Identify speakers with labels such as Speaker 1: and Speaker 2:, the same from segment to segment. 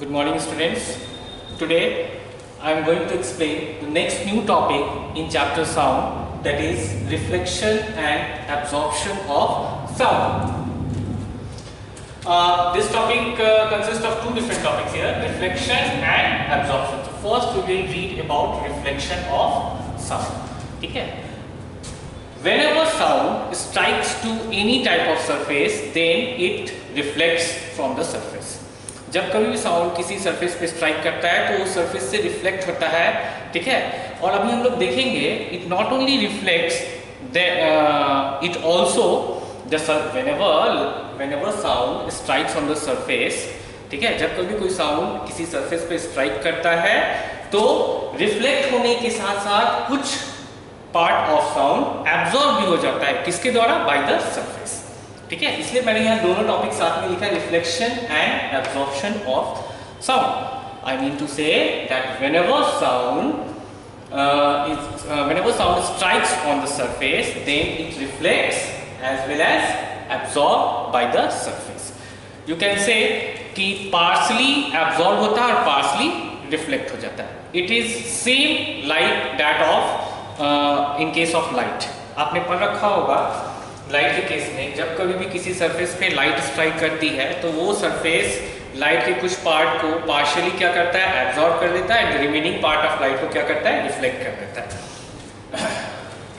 Speaker 1: Good morning, students. Today I am going to explain the next new topic in chapter sound, that is reflection and absorption of sound. This topic consists of two different topics here, reflection and absorption. So first we will read about reflection of sound. Okay? Whenever sound strikes to any type of surface, then it reflects from the surface. जब कभी भी sound किसी surface पे strike करता है तो उस surface से रिफ्लेक्ट होता है, ठीक है। और अभी हम लोग देखेंगे it not only reflects it also whenever sound strikes on the surface, ठीक है। जब कभी कोई साउंड किसी सरफेस पे स्ट्राइक करता है तो रिफ्लेक्ट होने के साथ साथ कुछ पार्ट ऑफ साउंड एब्जॉर्ब भी हो जाता है, किसके द्वारा? बाय द सरफेस, ठीक है। इसलिए मैंने यहाँ दोनों टॉपिक साथ में लिखा है, reflection and absorption of sound. I mean to say that whenever sound strikes on the surface, then it reflects as well as absorbed by the surface. You can say कि partially absorb होता है और partially reflect हो जाता है। It is same like that of in case of light. आपने पढ़ रखा होगा लाइट के केस में, जब कभी भी किसी सरफेस पे लाइट स्ट्राइक करती है तो वो सरफेस लाइट के कुछ पार्ट को पार्शियली क्या करता है? एब्जॉर्ब कर देता है, रिमेनिंग पार्ट ऑफ लाइट को क्या करता है? रिफ्लेक्ट कर देता है।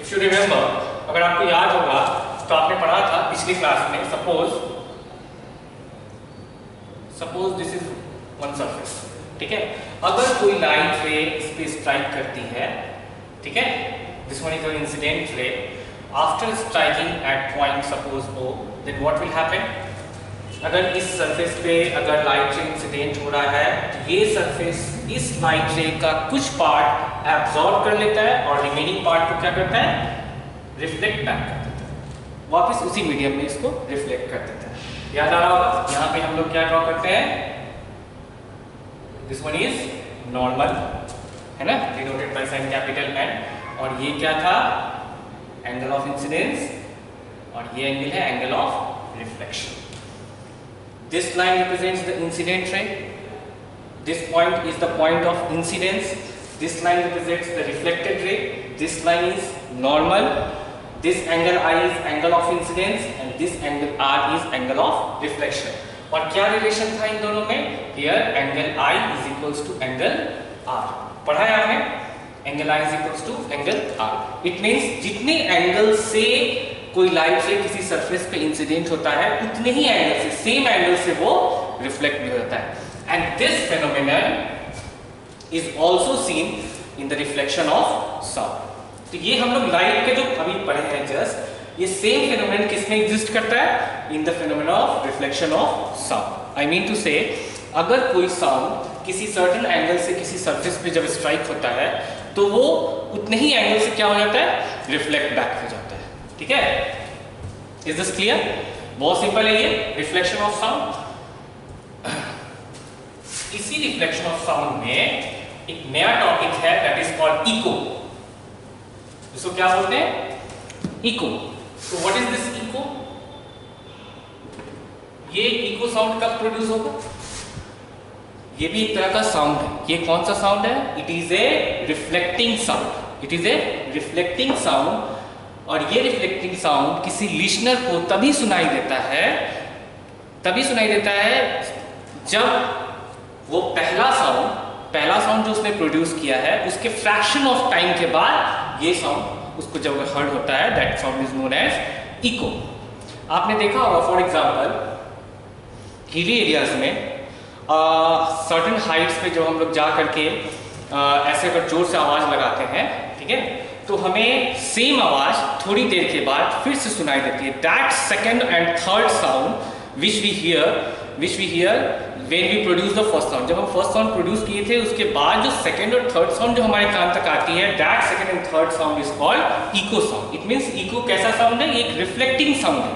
Speaker 1: इफ यू रिमेंबर, अगर आपको याद होगा तो आपने पढ़ा था पिछली क्लास में, suppose this is one surface, ठीक है। अगर कोई लाइट रे इस पे स्ट्राइक करती है, ठीक है, this one is an incident ray, after striking at point suppose O, then what will happen? अगर इस सरफेस पे अगर लाइट रे इंसिडेंट हो रहा है तो ये सरफेस इस लाइट रे का कुछ पार्ट एब्जॉर्ब कर लेता है और रिमेनिंग पार्ट को क्या करता है? रिफ्लेक्ट बैक कर देता है, वापस उसी मीडियम में इसको रिफ्लेक्ट कर देता है। याद आ रहा होगा यहाँ पे हम लोग क्या ड्रॉ करते हैं? दिस वन इज नॉर्मल, है ना, denoted by sine capital N, और ये क्या था? एंगल ऑफ इंसिडेंस, और ये एंगल है angle of reflection. This line represents the incident ray, this point is the point of incidence, this line represents the reflected ray, this line is normal, this angle I is angle of incidence and this angle R is angle of reflection. और क्या relation था इन दोनों में? Here angle I is equals to angle R। पढ़ा है आपने? Angle I is equals to angle R. It means जितने एंगल से कोई लाइट रे किसी सरफेस पे इंसिडेंट होता है उतने ही एंगल से, सेम एंगल से वो रिफ्लेक्ट भी होता है। And this phenomenon is also seen in the reflection of sound. तो ये हम लोग लाइट के जो अभी पढ़े हैं जस्ट, ये सेम फेनोमेनन किसमें एग्जिस्ट करता है? In the phenomenon of reflection of sound. I mean to say अगर कोई साउंड किसी सर्टेन एंगल से किसी सरफेस पे जब स्ट्राइक होता है तो वो उतने ही एंगल से क्या हो जाता है? रिफ्लेक्ट बैक हो जाता है, ठीक है। Is this clear? बहुत सिंपल है ये रिफ्लेक्शन ऑफ साउंड। इसी रिफ्लेक्शन ऑफ साउंड में एक नया टॉपिक है दैट इज कॉल्ड इको। इसको क्या बोलते हैं? इको। तो व्हाट इज दिस इको? ये इको साउंड कब प्रोड्यूस होगा? ये भी एक तरह का साउंड है। ये कौन सा साउंड है? It is a reflecting sound. It is a reflecting sound. और ये रिफ्लेक्टिंग साउंड किसी लिसनर को तभी सुनाई देता है जब वो पहला साउंड जो उसने प्रोड्यूस किया है उसके फ्रैक्शन ऑफ टाइम के बाद ये साउंड उसको जब हर्ड होता है, that sound is known as echo. आपने देखा होगा फॉर एग्जांपल हिली एरियाज में सर्टेन हाइट्स पे जब हम लोग जा करके ऐसे अगर जोर से आवाज लगाते हैं, ठीक है, तो हमें सेम आवाज थोड़ी देर के बाद फिर से सुनाई देती है। That second and third sound which we hear when we produce the first sound. जब हम फर्स्ट साउंड प्रोड्यूस किए थे उसके बाद जो सेकंड और थर्ड साउंड जो हमारे कान तक आती है, that second and third sound is called echo sound. It means echo कैसा साउंड है? एक रिफ्लेक्टिंग साउंड है।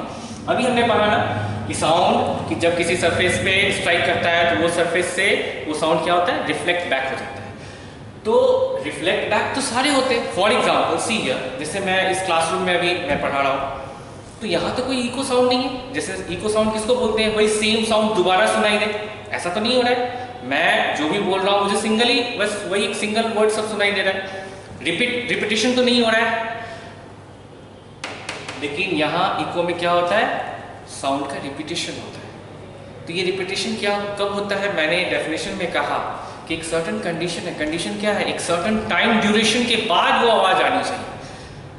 Speaker 1: अभी हमने पढ़ा ना कि साउंड कि जब किसी सरफेस पे स्ट्राइक करता है तो वो सरफेस से वो साउंड क्या होता है? रिफ्लेक्ट बैक हो जाता है। तो रिफ्लेक्ट बैक तो सारे होते हैं। फॉर एग्जाम्पल सी हियर, जैसे मैं इस क्लासरूम में अभी मैं पढ़ा रहा हूँ, तो यहाँ तो कोई इको साउंड नहीं है। जैसे इको साउंड किसको बोलते हैं, वही सेम साउंड दोबारा सुनाई दे, ऐसा तो नहीं हो रहा है। मैं जो भी बोल रहा हूँ मुझे सिंगल ही, बस वही एक सिंगल वर्ड सब सुनाई दे रहा है, रिपीटिशन तो नहीं हो रहा है। लेकिन यहाँ इको में क्या होता है, साउंड का रिपीटिशन होता है। तो ये रिपीटिशन क्या कब होता है, मैंने डेफिनेशन में कहा कि एक सर्टेन कंडीशन है। कंडीशन क्या है, एक सर्टेन टाइम ड्यूरेशन के बाद वो आवाज आनी चाहिए।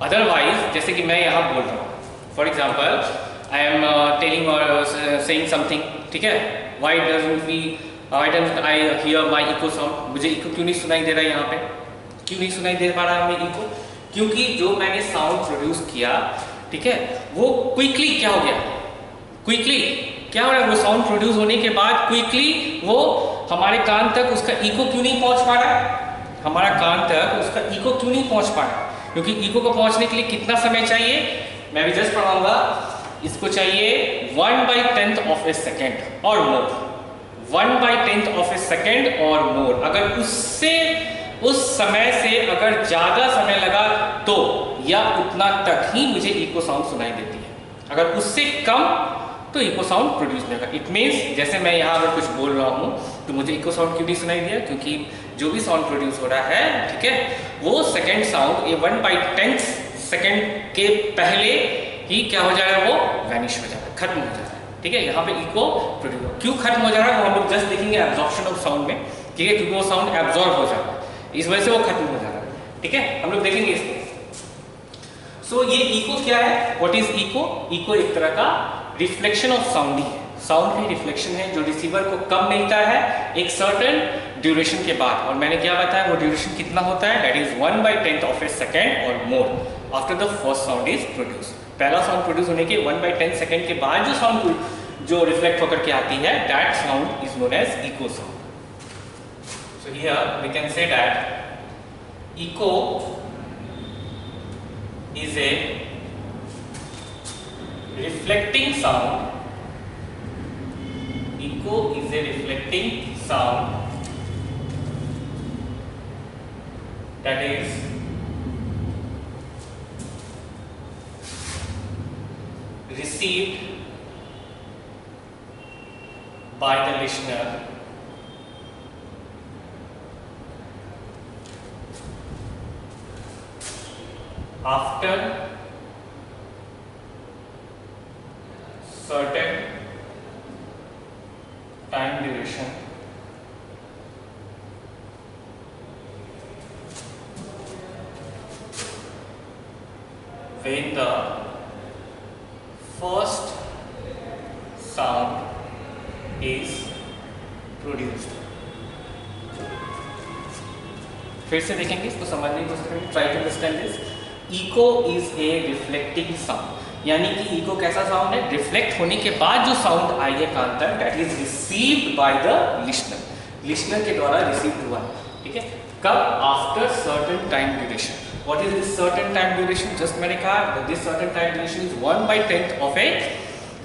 Speaker 1: अदरवाइज जैसे कि मैं यहाँ बोल रहा हूँ, for example I am telling और सेइंग समथिंग, ठीक है, why doesn't I hear my echo sound, मुझे इको क्यों नहीं सुनाई दे रहा है, यहाँ पे क्यों नहीं सुनाई दे पा रहा है इको, क्योंकि जो मैंने साउंड प्रोड्यूस किया, ठीक है, वो क्विकली क्या हो गया, क्विकली क्या हो रहा है, वो साउंड प्रोड्यूस होने के बाद क्विकली वो हमारे कान तक उसका इको क्यों नहीं पहुंच पा रहा है, हमारा कान तक उसका इको क्यों नहीं पहुंच पा रहा है, क्योंकि इको को पहुंचने के लिए कितना समय चाहिए, मैं भी जस्ट पढ़ाऊंगा, इसको चाहिए 1/10 ऑफ ए सेकेंड और मोर, 1/10 ऑफ ए सेकेंड और मोर। अगर उससे उस समय से अगर ज्यादा समय लगा तो या उतना तक ही मुझे इको साउंड सुनाई देती है, अगर उससे कम तो इको साउंड प्रोड्यूस नहीं होगा। इट मीन्स जैसे मैं यहाँ अगर कुछ बोल रहा हूँ तो मुझे इको साउंड क्यों नहीं सुनाई दिया, क्योंकि जो भी साउंड प्रोड्यूस हो रहा है, ठीक है, वो सेकेंड साउंड ये 1/10 सेकेंड के पहले ही क्या हो जा रहा है, वो वैनिश हो जा रहा है, खत्म हो जा रहा है, ठीक है। यहाँ पे इको प्रोड्यूस क्यों खत्म हो जा रहा है वो हम लोग जस्ट देखेंगे एब्जॉर्प्शन ऑफ साउंड में, ठीक है, क्योंकि वो साउंड एब्जॉर्ब हो जा रहा है, इस वजह से वो खत्म हो जा रहा है, ठीक है, हम लोग देखेंगे इसको। सो ये इको क्या है, व्हाट इज इको, इको एक तरह का रिफ्लेक्शन ऑफ साउंड ही है, साउंड का रिफ्लेक्शन है जो रिसीवर को कब मिलता है, एक सर्टेन ड्यूरेशन के बाद, और मैंने क्या बताया वो ड्यूरेशन कितना होता है, that is 1/10 of a second और more after the first sound is produce. पहला साउंड प्रोड्यूस होने के 1/10 सेकेंड के बाद जो साउंड जो रिफ्लेक्ट होकर के आती है, that sound is known as echo sound. So here we can say that echo is a reflecting sound, echo is a reflecting sound that is received by the listener after certain time duration when the first sound is produced। फिर से देखेंगे इसको, समझने की कोशिश करेंगे, try to understand this. Echo is a reflecting sound, यानी कि इको कैसा साउंड है, रिफ्लेक्ट होने के बाद जो साउंड आई है कान तक, that is received by the listener, listener के द्वारा रिसीव हुआ, ठीक है, कब, after certain time duration. What is this certain time duration, just मैंने कहा this certain time duration is 1/10 of a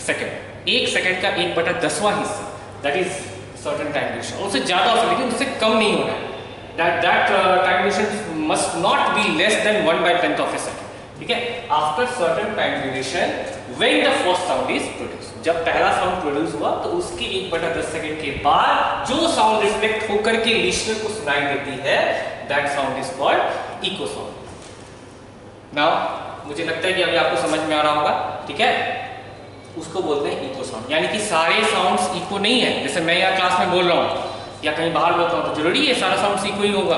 Speaker 1: second, एक सेकेंड का 1/10वां हिस्सा, that is certain time duration. उससे ज्यादा हो सकता है लेकिन उससे कम नहीं हो रहा है, that time duration must not be less than 1/10 of a second, ठीक है, after certain time duration when the first sound is produced, जब पहला साउंड प्रोड्यूस हुआ तो उसके 1/10 सेकेंड के बाद जो साउंड रिफ्लेक्ट होकर के लिसनर को सुनाई देती है, that sound is called echo sound। Now मुझे लगता है कि अभी आपको समझ में आ रहा होगा, ठीक है, उसको बोलते हैं इको साउंड, यानी कि सारे साउंड्स इको नहीं है। जैसे मैं यहाँ क्लास में बोल रहा हूँ या कहीं बाहर बोलता हूँ तो जरूरी है सारा साउंड इको ही होगा,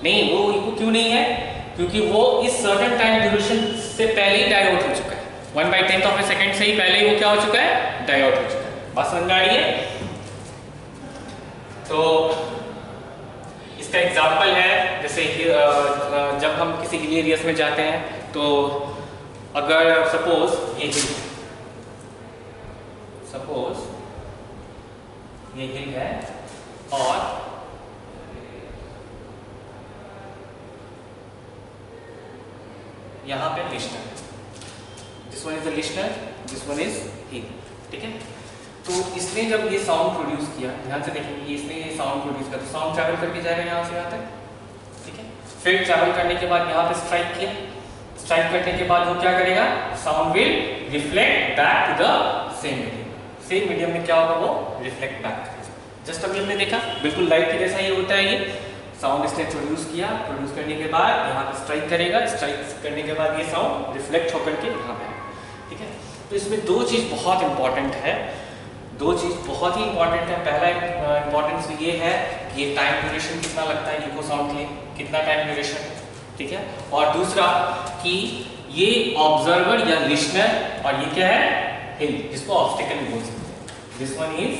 Speaker 1: नहीं, वो इको क्यों नहीं है, क्योंकि वो इस सर्टेन टाइम ड्यूरेशन से पहले ही डाई आउट हो चुका है, 1/10 ऑफ ए सेकेंड से ही पहले ही वो क्या हो चुका है, डाई आउट हो चुका है। बात समझ में आ रही है? तो इसका एग्जाम्पल है, जैसे जब हम किसी हिल एरियाज में जाते हैं तो अगर सपोज ये हिल है और यहाँ पे listener, this one is the listener, this one is hill, ठीक है। तो इसने जब ये साउंड प्रोड्यूस किया, ध्यान से देखेंगे, इसने ये साउंड प्रोड्यूस किया तो साउंड ट्रैवल करके जा रहे हैं यहाँ से यहाँ तक, ठीक है, फिर ट्रैवल करने के बाद यहाँ पे स्ट्राइक किया, स्ट्राइक करने के बाद वो क्या करेगा, sound will reflect back to the same medium. Same medium में क्या होगा, वो रिफ्लेक्ट बैक करेगा। जस्ट अभी हमने देखा बिल्कुल लाइट के जैसा ही होता है। ये साउंड इसने प्रोड्यूस किया, प्रोड्यूस करने के बाद यहाँ पे स्ट्राइक करेगा, स्ट्राइक करने के बाद ये साउंड रिफ्लेक्ट होकर के यहाँ पे आएगा। ठीक है, तो इसमें दो चीज़ बहुत इंपॉर्टेंट है, दो चीज़ बहुत ही इंपॉर्टेंट है। पहला इंपॉर्टेंस ये है कि ये टाइम ड्यूरेशन कितना लगता है इको साउंड के लिए, कितना टाइम ड्यूरेशन, ठीक है। और दूसरा कि ये ऑब्जर्वर या लिसनर, और ये क्या है, हिल, जिसको ऑब्स्टिकल बोल सकते हैं। दिस वन इज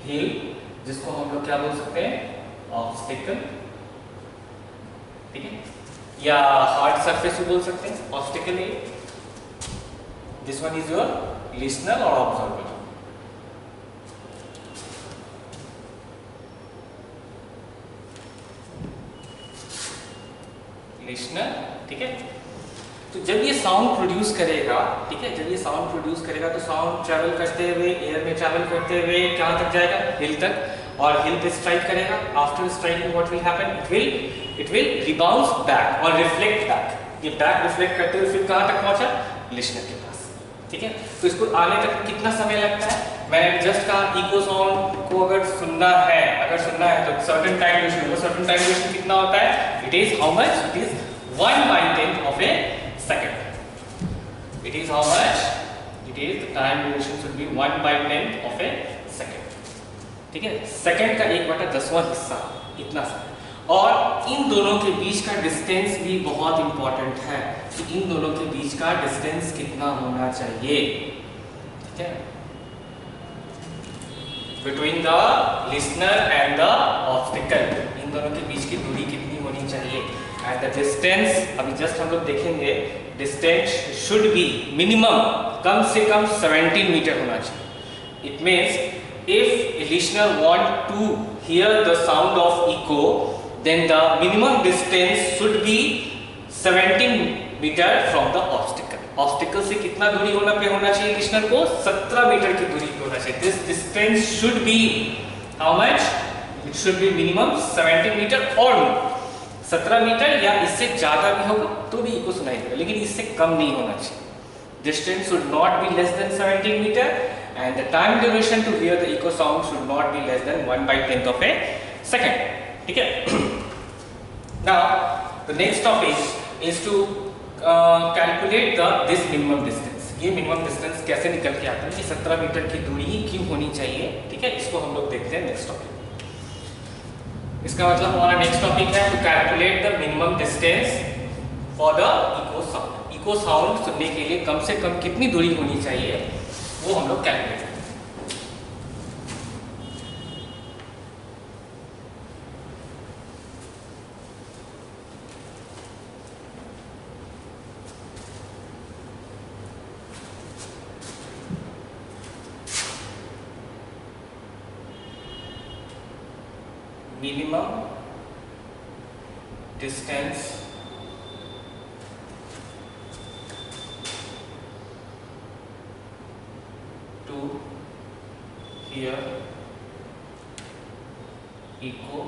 Speaker 1: हिल, जिसको हम लोग क्या बोल सकते हैं, ऑब्स्टिकल, ठीक है, या हार्ड सरफेस भी बोल सकते हैं, obstacle hill. This one is your listener और ऑब्जर्वर। लिसनर, ठीक है। तो जब ये साउंड प्रोड्यूस करेगा, ठीक है, जब ये साउंड प्रोड्यूस करेगा तो साउंड ट्रैवल करते हुए, एयर में ट्रैवल करते हुए कहाँ तक जाएगा, हिल तक, और हिल पे स्ट्राइक करेगा। After striking what will happen, it will rebounce back और रिफ्लेक्ट बैक। ये बैक रिफ्लेक्ट करते हुए फिर कहाँ तक पहुंचा, लिसनर के पास, ठीक है। तो इसको आने तक कितना समय लगता है, मैंने जस्ट कहा इको साउंड को अगर सुनना है, तो सर्टेन टाइम ड्यूरेशन होगा। सर्टेन टाइम ड्यूरेशन कितना होता है, it is how much, it is 1/10 of a second. It is how much, it is the time duration should be 1/10 of a second, ठीक है। सेकंड का 1/10वां हिस्सा, इतना सा। और इन दोनों के बीच का डिस्टेंस भी बहुत इंपॉर्टेंट है कि इन दोनों के बीच का डिस्टेंस कितना होना चाहिए, ठीक है, between the listener and the obstacle. इन दोनों के बीच की दूरी कितनी होनी चाहिए, एंड द डिस्टेंस अभी जस्ट हम लोग देखेंगे। डिस्टेंस शुड बी मिनिमम, कम से कम 17 मीटर होना चाहिए। It means if a listener want to hear the sound of echo, then the minimum distance should be 17 meter from the obstacle. Obstacle से कितना दूरी होना चाहिए लिसनर को, 17 मीटर की दूरी पे होना चाहिए। This distance should be how much, it should be minimum 17 metre और 17 मीटर या इससे ज्यादा भी होगा तो भी इको सुनाई देगा, लेकिन इससे कम नहीं होना चाहिए। Distance should not be less than 17 metre and the time duration to hear the echo sound should not be less than 1/10 of a second, ठीक है। Now the next topic is to calculate this minimum distance. ये minimum distance कैसे निकल के आता है कि 17 metre की दूरी ही क्यों होनी चाहिए, ठीक है, इसको हम लोग देखते हैं नेक्स्ट टॉपिक। इसका मतलब हमारा नेक्स्ट टॉपिक है to calculate the minimum distance for the echo sound. Echo sound सुनने के लिए कम से कम कितनी दूरी होनी चाहिए वो हम लोग कैलकुलेट करेंगे। minimum distance to hear echo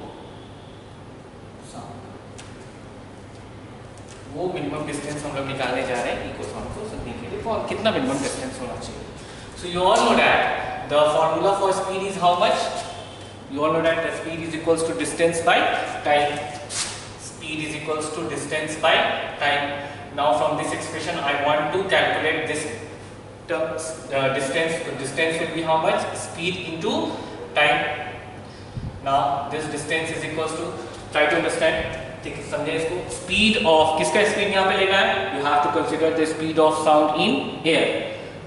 Speaker 1: sound। वो मिनिमम डिस्टेंस हम लोग निकालने जा रहे हैं इको साउंड को सुनने के लिए। और कितना मिनिमम डिस्टेंस होना चाहिए। So you all know that the formula for speed is how much, you all know that the speed is equals to distance by time. Speed is equals to distance by time. Now from this expression I want to calculate this term, distance. So distance will be how much, speed into time. Now this distance is equals to, try to understand, ठीक है, समझे इसको। Speed of, किसका speed यहाँ पे लेना है, you have to consider the speed of sound in air.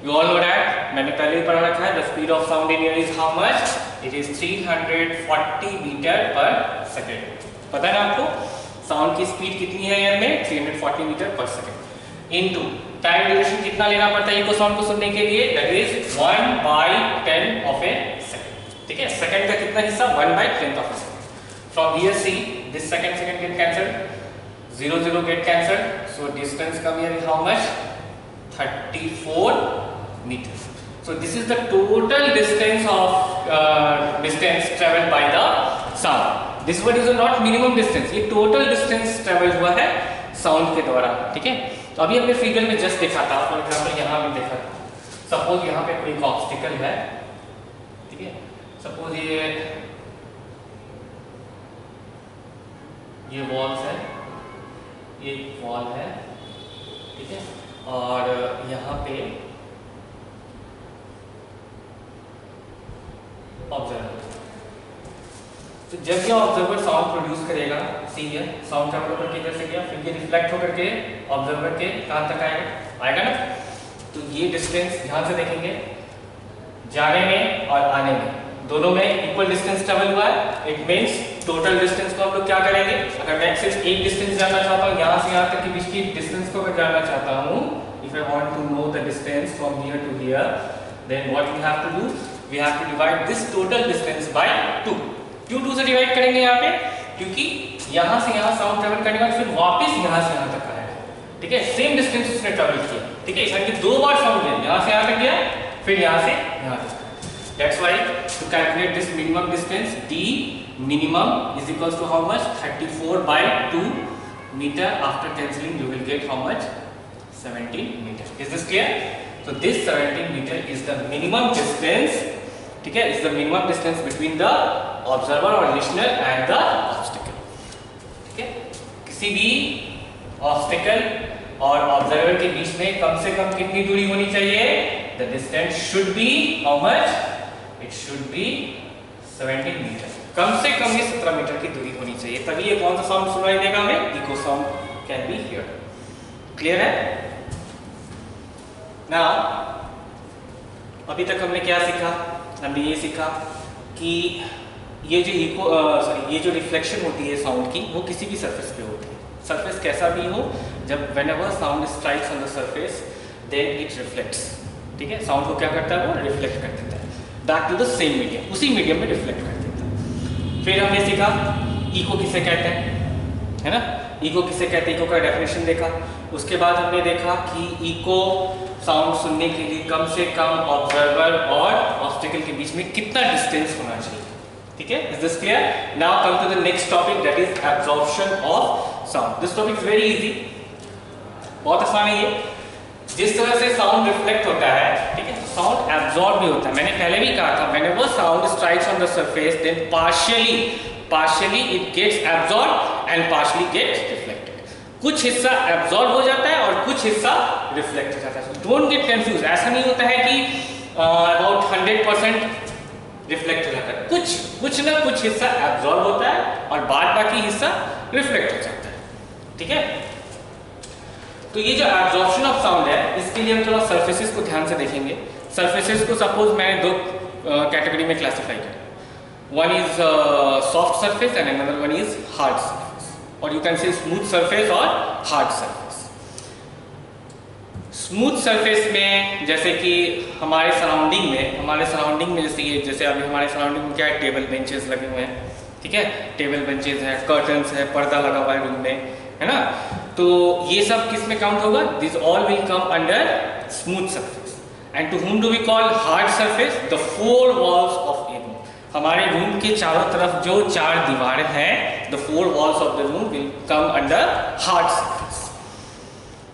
Speaker 1: You all know that, मैंने पहले ही पढ़ा रखा है, the speed of sound in air is how much, it is 340 metre पर सेकेंड। पता है ना आपको साउंड की स्पीड कितनी है एयर में, 340 मीटर पर सेकेंड। इनटू टाइम ड्यूरेशन कितना लेना पड़ता है इको साउंड को सुनने के लिए, that is 1/10 of a second, ठीक है। सेकंड का कितना हिस्सा, 1/10 of a second। From here see this second get cancelled, 0 0 get cancelled, so distance come here is how much, 34 meters. So this is the total distance of distance traveled by the sound. This one is not minimum distance, ये total distance travel हुआ है sound के द्वारा, ठीक है। तो अभी हमने फिगर में जस्ट देखा था, फॉर एग्जाम्पल यहाँ भी देखा था, सपोज यहाँ पे कोई ऑब्स्टिकल है, ठीक है, सपोज ये वॉल्स है, ये वॉल है, ठीक है, और यहाँ पे ऑब्जर्वर। तो जब ये ऑब्जर्वर साउंड प्रोड्यूस करेगा, सी है साउंड ट्रैवल करके इधर से गया, फिर ये रिफ्लेक्ट होकर के ऑब्जर्वर के कहाँ तक आएगा ना। तो ये डिस्टेंस ध्यान से देखेंगे, जाने में और आने में दोनों में इक्वल डिस्टेंस ट्रेवल हुआ है। इट मींस टोटल डिस्टेंस को हम लोग क्या करेंगे, अगर मैं सिर्फ एक डिस्टेंस जानना चाहता हूँ यहाँ से यहाँ तक के बीच की डिस्टेंस को अगर जानना चाहता हूँ, if I want to know the distance from here to here, then what we have to do, we have to divide this total distance by 2। क्यों 2 से डिवाइड करेंगे यहाँ पे, क्योंकि यहाँ से यहाँ साउंड ट्रेवल करने के बाद फिर वापस यहाँ से यहाँ तक आएगा, ठीक है, सेम डिस्टेंस उसने ट्रेवल किया, ठीक है, यानी कि 2 बार साउंड है, यहाँ से यहाँ तक गया, फिर यहाँ से यहाँ तक। That's why to calculate this minimum distance, d minimum is equals to how much, 34 by 2 meter. After cancelling you will get how much, 17 meter. Is this clear? So this 17 meter is the minimum distance, ठीक है, is the minimum distance between the observer or listener and the obstacle, ठीक है। किसी भी obstacle और observer के बीच में कम से कम कितनी दूरी होनी चाहिए, the distance should be how much, it should be 17 metre, कम से कम ये 17 मीटर की दूरी होनी चाहिए, तभी ये कौन सा साउंड सुनाई देगा हमें, echo sound can be heard. Clear है ना। अभी तक हमने क्या सीखा, हमने ये सीखा कि ये जो ये जो रिफ्लेक्शन होती है साउंड की, वो किसी भी सरफेस पे होती है, सरफेस कैसा भी हो, जब whenever sound strikes on the surface then it reflects, ठीक है, साउंड को क्या करता है, वो रिफ्लेक्ट कर देता है back to the same medium, उसी मीडियम में रिफ्लेक्ट कर देता है। फिर हमने सीखा इको किसे कहते हैं, है ना, इको किसे कहते हैं, इको का डेफिनेशन देखा। उसके बाद हमने देखा कि इको साउंड सुनने के लिए कम से कम ऑब्जर्वर और ऑब्स्टिकल के बीच में कितना डिस्टेंस होना चाहिए, ठीक है। Is this clear? Now come to the next topic, that is absorption of sound. This topic is very easy, बहुत आसान है ये। जिस तरह से साउंड रिफ्लेक्ट होता है, ठीक है, साउंड एब्जॉर्ब भी होता है। मैंने पहले भी कहा था, whenever sound strikes on the surface then partially it gets absorb and partially gets reflected. कुछ हिस्सा एब्जॉर्ब हो जाता है और कुछ हिस्सा रिफ्लेक्ट हो जाता है। डोंट गेट कंफ्यूज, ऐसा नहीं होता है कि अबाउट 100% रिफ्लेक्ट हो जाता है, कुछ ना कुछ हिस्सा एब्जॉर्ब होता है और बाद बाकी हिस्सा रिफ्लेक्ट हो जाता है, ठीक है। तो ये जो एब्जॉर्प्शन ऑफ साउंड है, इसके लिए हम थोड़ा सरफेसेस को ध्यान से देखेंगे। सरफेसेस को सपोज मैंने 2 कैटेगरी में क्लासिफाई किया, one is soft surface and another one is hard surface, और you can say smooth surface और हार्ड सरफेस। स्मूथ सरफेस में जैसे कि हमारे सराउंडिंग में जैसे अभी हमारे सराउंडिंग में क्या है, टेबल बेंचेस लगे हुए हैं, ठीक है, टेबल बेंचेस है, कर्टन्स है, पर्दा लगा हुआ है रूम में, है ना। तो ये सब किस में काउंट होगा, this all will come under smooth surface. And to whom do we call hard surface, the 4 walls of a room. हमारे रूम के चारों तरफ जो 4 दीवारें हैं, the 4 walls of the room will come under hard surface.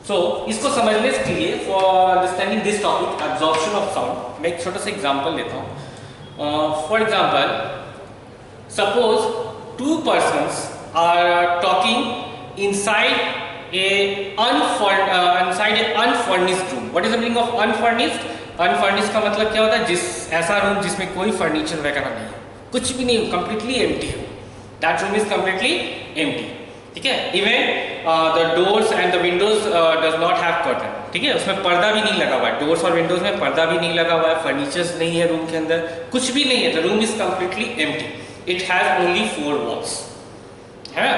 Speaker 1: So इसको समझने के लिए, for understanding this topic absorption of sound, मैं एक छोटा सा एग्जांपल लेता हूँ। For example, suppose 2 persons are talking inside a unfurnished room. What is the meaning of unfurnished? Unfurnished का मतलब क्या होता है, ऐसा रूम जिसमें कोई फर्नीचर वगैरह नहीं है, कुछ भी नहीं, completely empty है, that room is completely empty, ठीक है। Even the doors and the windows does not have curtain, ठीक है, उसमें पर्दा भी नहीं लगा हुआ है, डोर्स और विंडोज में पर्दा भी नहीं लगा हुआ है, फर्नीचर्स नहीं है रूम के अंदर, कुछ भी नहीं है, the room is completely empty, it has only 4 walls, है।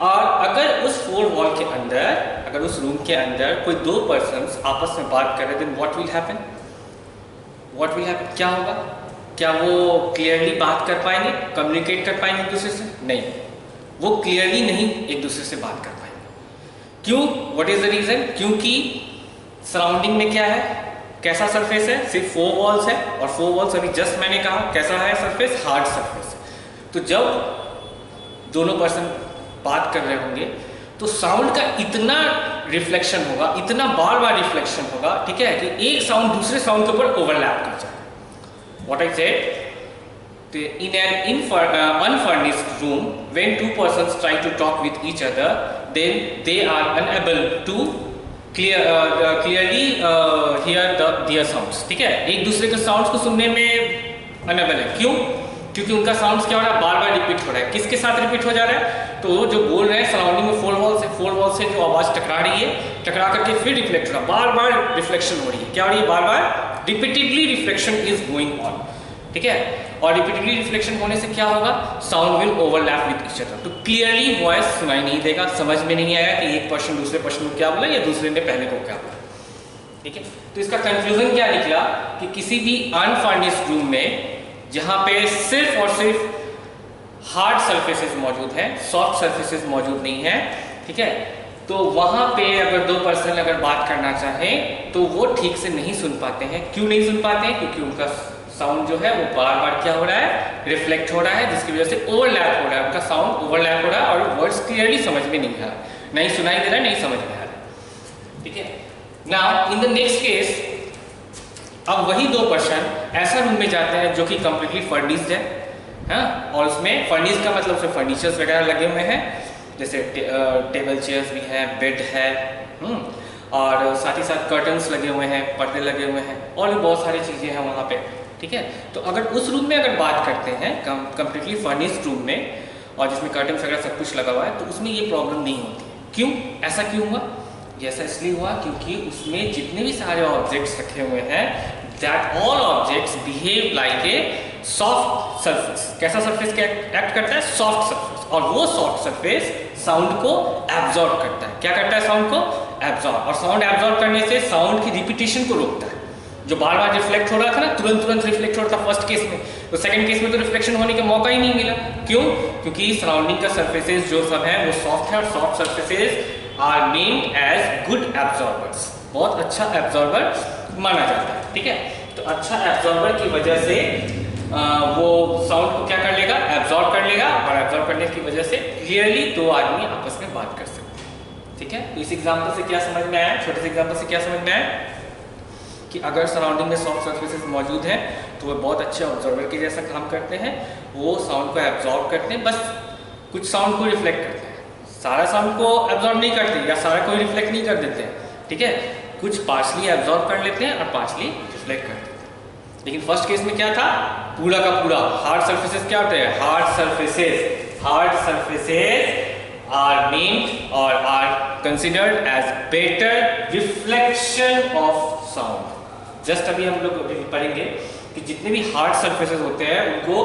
Speaker 1: और अगर उस 4 वॉल के अंदर, अगर उस रूम के अंदर कोई 2 पर्सन्स आपस में बात कर रहे हैं, देन व्हाट विल हैपन, क्या होगा, क्या वो क्लियरली बात कर पाएंगे, कम्युनिकेट कर पाएंगे एक दूसरे से? नहीं, वो क्लियरली नहीं एक दूसरे से बात कर पाएंगे। क्यों? What is the reason? क्योंकि सराउंडिंग में क्या है, कैसा सरफेस है, सिर्फ 4 वॉल्स है, और 4 वॉल्स अभी जस्ट मैंने कहा कैसा है सरफेस, हार्ड सरफेस। तो जब दोनों पर्सन बात कर रहे होंगे तो साउंड का इतना रिफ्लेक्शन होगा, इतना बार बार रिफ्लेक्शन होगा, ठीक है, कि एक साउंड दूसरे साउंड के ऊपर ओवरलैप कर जाए। What I said, in an unfurnished room, when two persons try to talk with each other, then they are unable to clearly hear their sounds। ठीक है, एक दूसरे के साउंड्स को सुनने में अनएबल है। क्यों? क्योंकि उनका साउंड्स क्या हो रहा है, बार बार रिपीट हो रहा है। किसके साथ रिपीट हो जा रहा है? तो जो बोल रहे हैं सराउंडिंग में फोर वॉल से जो आवाज़ टकरा रही है, टकरा करके फिर रिफ्लेक्ट हो रहा है, बार बार रिफ्लेक्शन हो रही है। क्या हो रही है? बार बार repeatedly reflection is going on. ठीक है, और रिपीटेडली रिफ्लेक्शन होने से क्या होगा, sound will overlap with each other. तो क्लियरली वॉइस सुनाई नहीं देगा, समझ में नहीं आएगा कि एक पर्सन दूसरे पर्सन को क्या बोला या दूसरे ने पहले को क्या बोला। ठीक है, तो इसका कंक्लूजन क्या निकला कि किसी भी अनफर्निश्ड रूम में जहां पे सिर्फ और सिर्फ हार्ड सरफेसेस मौजूद हैं, सॉफ्ट सरफेसेस मौजूद नहीं है, ठीक है, तो वहां पे अगर दो पर्सन अगर बात करना चाहें तो वो ठीक से नहीं सुन पाते हैं। क्यों नहीं सुन पाते हैं? क्योंकि उनका साउंड जो है वो बार बार क्या हो रहा है, रिफ्लेक्ट हो रहा है, जिसकी वजह से ओवरलैप हो रहा है, उनका साउंड ओवरलैप हो रहा है और वर्ड्स क्लियरली समझ में नहीं आ रहा, नहीं सुनाई दे रहा है, नहीं समझ में आ रहा। ठीक है, now in the next case, अब वही दो पर्सन ऐसा रूम में जाते हैं जो कि कंप्लीटली फर्निश्ड है, हाँ, और उसमें फर्निश्ड का मतलब उसमें फर्नीचर्स वगैरह लगे हुए हैं, जैसे टेबल चेयर्स भी हैं, बेड है, और साथ ही साथ कर्टन्स लगे हुए हैं, पर्दे लगे हुए हैं, और भी बहुत सारी चीज़ें हैं वहाँ पे। ठीक है, तो अगर उस रूम में अगर बात करते हैं कंप्लीटली फर्निश्ड रूम में और जिसमें कर्टन्स वगैरह सब कुछ लगा हुआ है, तो उसमें ये प्रॉब्लम नहीं होती। क्यों? ऐसा क्यों हुआ? ऐसा इसलिए हुआ क्योंकि उसमें जितने भी सारे ऑब्जेक्ट्स रखे हुए हैं, that all objects behave like a soft surface. कैसा सरफेस एक्ट करता है? Soft surface. और वो सॉफ्ट सरफेस साउंड को एब्जॉर्ब करता है। क्या करता है? साउंड को एब्जॉर्ब। और साउंड एब्जॉर्ब करने से साउंड की रिपीटेशन को रोकता है। जो बार बार रिफ्लेक्ट हो रहा था ना, तुरंत रिफ्लेक्ट हो रहा था फर्स्ट केस में, तो सेकंड केस में तो रिफ्लेक्शन होने का मौका ही नहीं मिला। क्यों? क्योंकि सराउंडिंग का सरफेसेस जो सब है वो सॉफ्ट है, और soft surfaces are named as good absorbers. बहुत अच्छा एब्जॉर्बर माना जाता है। ठीक है, तो अच्छा एब्जॉर्बर की वजह से वो साउंड को क्या कर लेगा? एब्जॉर्ब कर लेगा, और एब्जॉर्ब करने की वजह से क्लियरली दो आदमी आपस में बात कर सकते हैं। ठीक है, तो इस एग्जाम्पल से क्या समझ में आया? छोटे से एग्जाम्पल से क्या समझ में आया कि अगर सराउंडिंग में सॉफ्ट सरफेसेस मौजूद हैं तो वो बहुत अच्छे ऑब्जर्वर के जैसा काम करते हैं। वो साउंड को एब्जॉर्ब करते हैं, बस कुछ साउंड को रिफ्लेक्ट करते हैं, सारा साउंड को एब्जॉर्ब नहीं करते या सारा को रिफ्लेक्ट नहीं कर देते हैं। ठीक है, कुछ पार्शली एब्जॉर्ब कर लेते हैं और पार्शली रिफ्लेक्ट कर देते हैं। लेकिन फर्स्ट केस में क्या था? पूरा का पूरा हार्ड सरफेसेस क्या होते हैं? हार्ड सरफेसेस आर नेम्ड और are considered as better reflection of sound. Just अभी हम लोग पढ़ेंगे कि जितने भी हार्ड सरफेसेस होते हैं उनको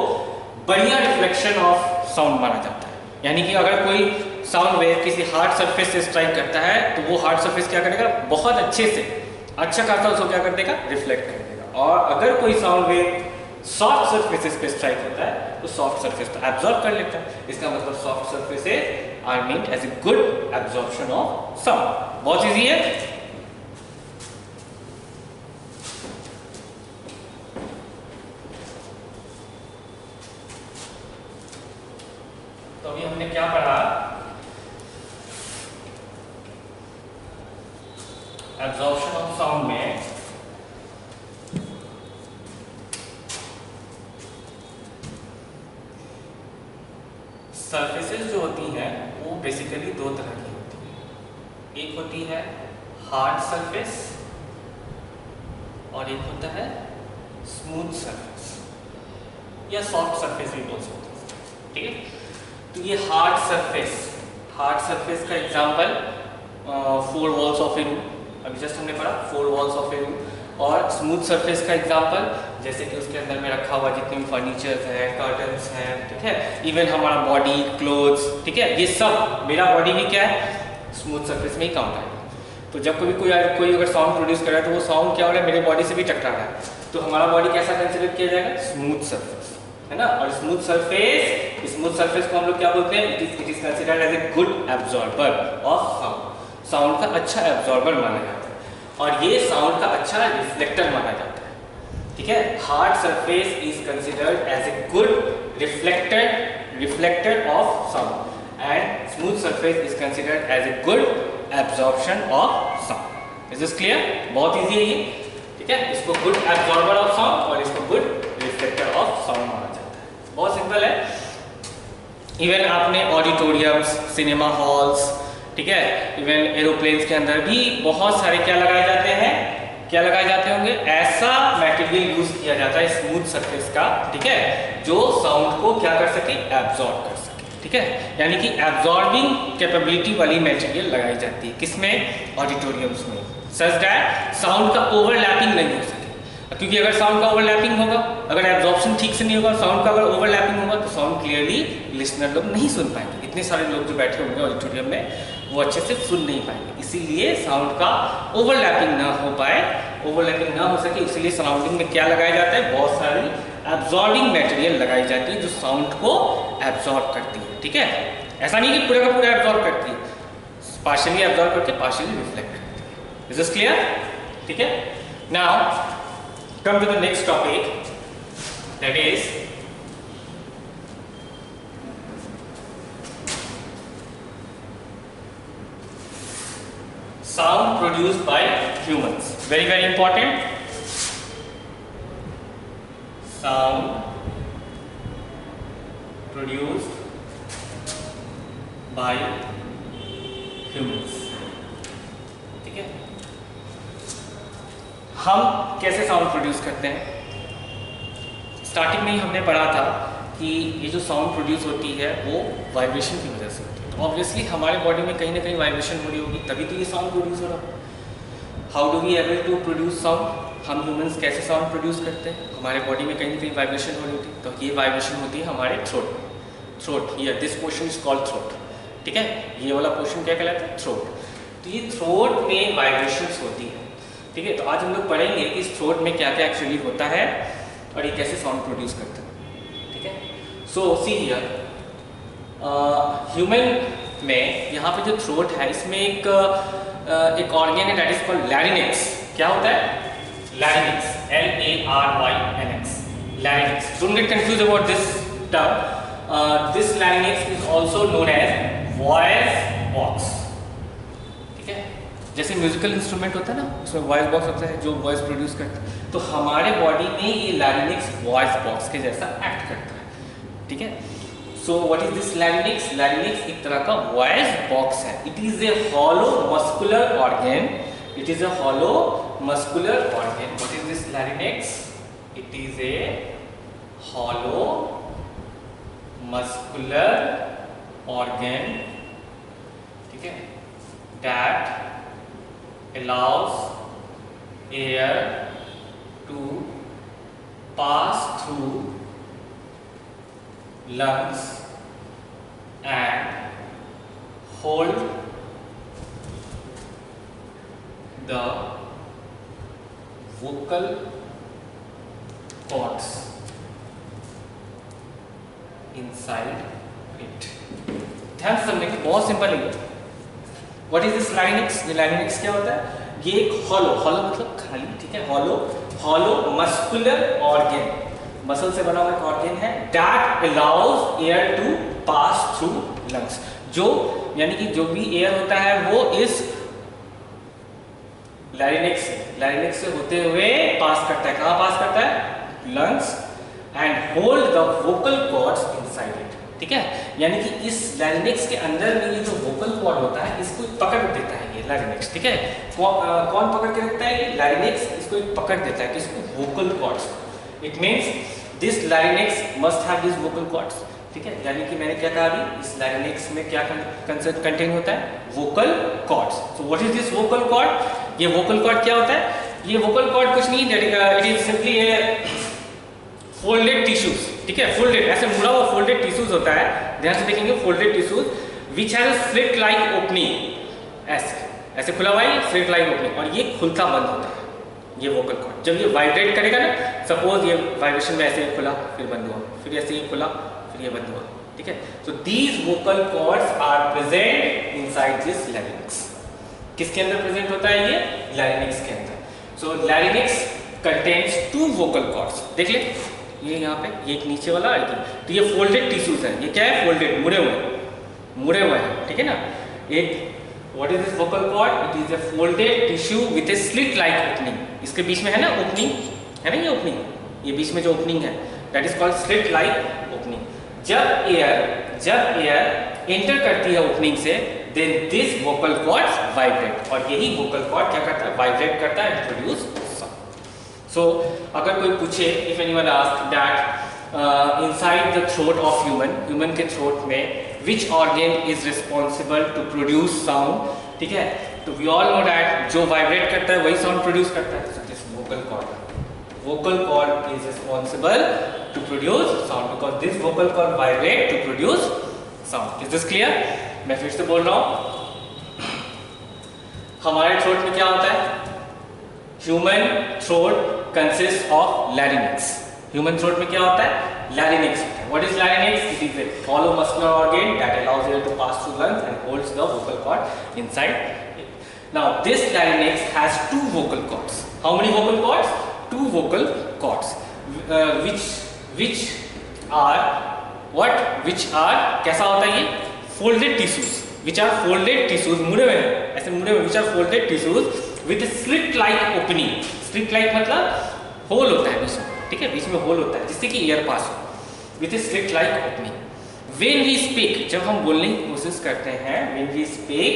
Speaker 1: बढ़िया रिफ्लेक्शन ऑफ साउंड माना जाता है। यानी कि अगर कोई साउंड वेव किसी हार्ड सरफेस से स्ट्राइक करता है तो वो हार्ड सरफेस क्या करेगा? बहुत अच्छे से, अच्छा खासा उसको क्या कर देगा? रिफ्लेक्ट कर देगा। और अगर कोई साउंड वेव सॉफ्ट सरफेसेस पे स्ट्राइक होता है तो सॉफ्ट सरफेस तो एब्जॉर्ब कर लेता है। इसका मतलब soft surfaces are meant as a good absorption of sound. बहुत इजी है। तो अभी हमने क्या पढ़ा? एब्जॉर्प्शन ऑफ साउंड में सरफेसेस जो होती हैं वो बेसिकली दो तरह की होती हैं। एक होती है हार्ड सरफेस और एक होता है स्मूथ सरफेस या सॉफ्ट सरफेस भी बोल सकते हैं। ठीक है, तो ये हार्ड सरफेस का example 4 walls of a room, अभी जस्ट हमने पढ़ा 4 वॉल्स ऑफ ए रूम। और स्मूथ सरफेस का एग्जांपल जैसे कि उसके अंदर में रखा हुआ जितने भी फर्नीचर्स हैं, कर्टन्स हैं, ठीक है, इवन हमारा बॉडी, क्लोथ्स, ठीक है, ये सब, मेरा बॉडी भी क्या है? स्मूथ सरफेस में ही काउंट आएगा। तो जब कोई अगर साउंड प्रोड्यूस कर रहा है तो वो साउंड क्या हो रहा है? मेरे बॉडी से भी टकरा रहा है, तो हमारा बॉडी कैसा कंसिडर किया जाएगा? स्मूथ सरफेस, है ना। और स्मूथ सरफेस को हम लोग क्या बोलते हैं? It is considered as a good absorber of sound. Sound का अच्छा एब्जॉर्बर माना जाता है और ये साउंड का अच्छा रिफ्लेक्टर माना जाता है। ठीक है, hard surface is considered as a good reflector of sound and smooth surface is considered as a good absorption of sound. Is this clear? बहुत easy है ये, ठीक है. इसको good absorber of sound और इसको good reflector of sound माना जाता है. बहुत सिंपल है. इवन आपने ऑडिटोरियम्स, सिनेमा हॉल्स, ठीक है, इवन एरोप्लेन्स के अंदर भी बहुत सारे क्या लगाए जाते हैं, क्या लगाए जाते होंगे, ऐसा मटेरियल यूज किया जाता है स्मूथ सरफेस का, ठीक है, जो साउंड को क्या कर सके, एब्जॉर्ब कर सके, ठीक है. यानी कि एब्जॉर्बिंग कैपेबिलिटी वाली मटेरियल लगाई जाती है किसमें, ऑडिटोरियम्स में, सच दैट साउंड का ओवरलैपिंग नहीं हो सके. क्योंकि अगर साउंड का ओवरलैपिंग होगा, अगर एब्जॉर्प्शन ठीक से नहीं होगा, साउंड का अगर ओवरलैपिंग होगा तो साउंड क्लियरली लिसनर लोग नहीं सुन पाएंगे. इतने सारे लोग जो बैठे होंगे ऑडिटोरियम में वो अच्छे से सुन नहीं पाएंगे. इसीलिए साउंड का ओवरलैपिंग ना हो पाए, ओवरलैपिंग ना हो सके, इसलिए सराउंडिंग में क्या लगाया जाता है, बहुत सारी एब्जॉर्बिंग मटेरियल लगाई जाती है जो साउंड को एब्जॉर्ब करती है, ठीक है. ऐसा नहीं कि पूरा का पूरा एब्जॉर्ब करती है, पार्शियली एब्जॉर्ब करके पार्शियली रिफ्लेक्ट करती है. Is this clear? ठीक है. Now come to the next topic, that is sound produced by humans. Very very important. Sound produced by humans. ठीक है. हम कैसे साउंड प्रोड्यूस करते हैं? स्टार्टिंग में ही हमने पढ़ा था कि ये जो साउंड प्रोड्यूस होती है वो वाइब्रेशन की वजह से होती है. तो ऑब्वियसली हमारे बॉडी में कहीं ना कहीं वाइब्रेशन हो रही होगी, तभी तो ये साउंड प्रोड्यूस हो रहा है. How do we able to produce sound? हम ह्यूमंस कैसे साउंड प्रोड्यूस करते हैं? हमारे बॉडी में कहीं ना कहीं वाइब्रेशन हो रही होती है. तो ये वाइब्रेशन होती है हमारे throat. Here this portion is called throat, ठीक है. ये वाला पोर्शन क्या कहलाता है, थ्रोट. तो ये थ्रोट में वाइब्रेशंस होती है, ठीक है. तो आज हम लोग पढ़ेंगे कि इस थ्रोट में क्या क्या एक्चुअली होता है और ये कैसे साउंड प्रोड्यूस करता है, ठीक है. सो सी हियर, ह्यूमन में यहाँ पे जो थ्रोट है इसमें एक ऑर्गन है दैट इज कॉल्ड लैरिंक्स. क्या होता है, larynx, LARYNX, larynx. Don't get confuse about this term. This larynx is also known as voice box, ठीक है. जैसे म्यूजिकल इंस्ट्रूमेंट होता है ना, उसमें वॉइस बॉक्स होता है जो वॉइस प्रोड्यूस करता है. तो हमारे बॉडी में ये लैरिंक्स वॉइस बॉक्स के जैसा एक्ट करता है, ठीक है. सो what is this larynx? Larynx एक तरह का वॉइस बॉक्स है. It is a hollow muscular organ. It is a hollow muscular organ. What is this larynx? It is a hollow muscular organ, ठीक है, that allows air to pass through lungs and hold the vocal cords inside it. ध्यान से समझने की, बहुत simple है. What is this larynx? ये larynx क्या होता है? ये एक hollow मतलब खाली, ठीक है, hollow muscular organ, मसल से बना हुआ एक ऑर्गन है. That allows air to pass through lungs. जो यानी कि जो भी एयर होता है वो इस larynx से होते हुए पास करता है. कहाँ पास करता है? Lungs. And hold the vocal cords inside it, ठीक है. यानी कि इस लैरिंक्स के अंदर में ये जो वोकल कॉर्ड होता है इसको पकड़ देता है, ये लैरिंक्स, ठीक है. कौन पकड़ के रखता है? ये लैरिंक्स इसको पकड़ देता है, किसको? Vocal cords. It means this larynx must have this vocal chords, ठीक है. यानी कि मैंने क्या कहा अभी, इस लैरिंक्स में क्या कंटेन होता है? Vocal cords. So what is this vocal cord? ये वोकल कॉर्ड क्या होता है? ये वोकल कॉर्ड कुछ नहीं, it is simply a folded tissues, ठीक है. फोल्डेड, ऐसे मुड़ा हुआ फोल्डेड टिश्यूज होता है. ध्यान से देखेंगे, folded tissues which has a slit like opening. ऐसे खुला हुआ है, स्लिट लाइक ओपनिंग, और ये खुलता बंद होता है ये वोकल कॉर्ड. जब ये वाइब्रेट करेगा ना, सपोज ये वाइब्रेशन में ऐसे खुला फिर बंद हुआ, फिर ऐसे ही खुला फिर ये बंद हुआ, ठीक है. So these vocal cords are present inside this larynx. किसके अंदर प्रेजेंट होता है ये? लैरिंक्स के अंदर. So larynx contains 2 vocal cords. देख ले, ये यहाँ पे, ये एक नीचे वाला है. तो ये फोल्डेड टिश्यूज है. ये क्या है? फोल्डेड, मुड़े हुए, मुड़े हुए हैं, ठीक है ना। एक what is this vocal cord? It is a folded tissue with a slit like opening. इसके बीच में है ना ओपनिंग, है ना ये ओपनिंग, ये बीच में जो ओपनिंग है that is called slit like opening. जब एयर एंटर करती है ओपनिंग से, then this vocal cords vibrate, और यही वोकल कॉर्ड क्या करता है? वाइब्रेट करता है एंड प्रोड्यूस साउंड। सो अगर कोई पूछे, if anyone ask that inside the throat of human के throat में which organ is responsible to produce sound, ठीक है, तो we all know that जो vibrate करता है वही sound produce करता है, so this vocal cord is responsible to produce sound because this vocal cord vibrate to produce sound. Is this clear? मैं फिर से बोल रहा हूँ, हमारे throat में क्या होता है? Human throat consists of larynx. Human throat में क्या होता है? Larynx. What is larynx? It is a hollow muscular organ that allows air to pass through lungs and holds the vocal cord inside it. Now this larynx has two vocal cords. How many vocal cords? Two vocal cords, which are what? Which are कैसा होता है ये? Folded tissues. Which are folded tissues, मुड़े हुए हैं, ऐसे मुड़े हुए, which are folded tissues with a slit-like opening. Slit-like मतलब होल होता है बीच में, ठीक है, बीच में होल होता है जिससे कि एयर पास हो, with a slit like opening. When we speak, जब हम बोलने की कोशिश करते हैं, when we speak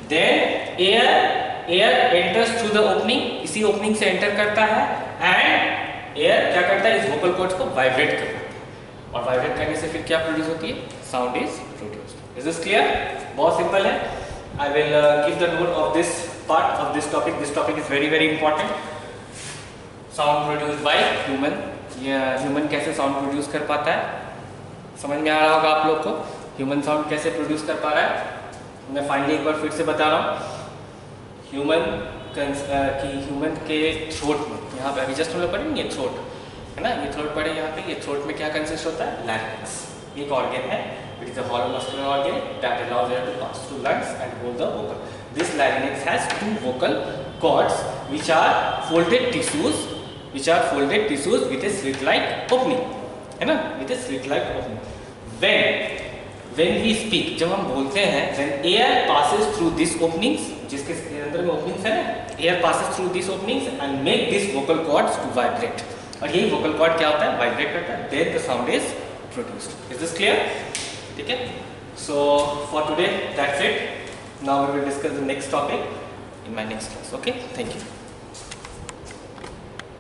Speaker 1: then air enters through the opening, इसी ओपनिंग से एंटर करता है एंड एयर क्या करता है? इस वोकल कॉर्ड्स को वाइब्रेट करता है, और वाइब्रेट करने से फिर क्या प्रोड्यूस होती है? Sound is produced. Is this clear? बहुत सिंपल है। I will give the note of this part of this topic. This topic is very very important. Sound produce by human. ये ह्यूमन कैसे साउंड प्रोड्यूस कर पाता है, समझ में आ रहा होगा आप लोग को, ह्यूमन साउंड कैसे प्रोड्यूस कर पा रहा है। मैं फाइनली एक बार फिर से बता रहा हूँ, ह्यूमन के थ्रोट में, यहाँ पे अभी जस्ट हम लोग पढ़ेंगे ये थ्रोट है ना, ये थ्रोट पढ़े यहाँ पे। ये थ्रोट में क्या कंसिस्ट होता है? लैरिंक्स। एक ऑर्गन है, it is a hollow muscular organ that allows air to pass through lungs and hold the vocal. This larynx has two vocal cords which are folded tissues with a slit-like opening, है ना, with a slit-like opening. When we speak, जब हम बोलते हैं, when air passes through these openings, जिसके अंदर में openings है ना, air passes through these openings and make these vocal cords to vibrate, और यही vocal cord क्या होता है? Vibrate करता है, then the sound is produced. Is this clear? ठीक है? So for today that's it. Now we will discuss the next topic in my next class. Okay, thank you.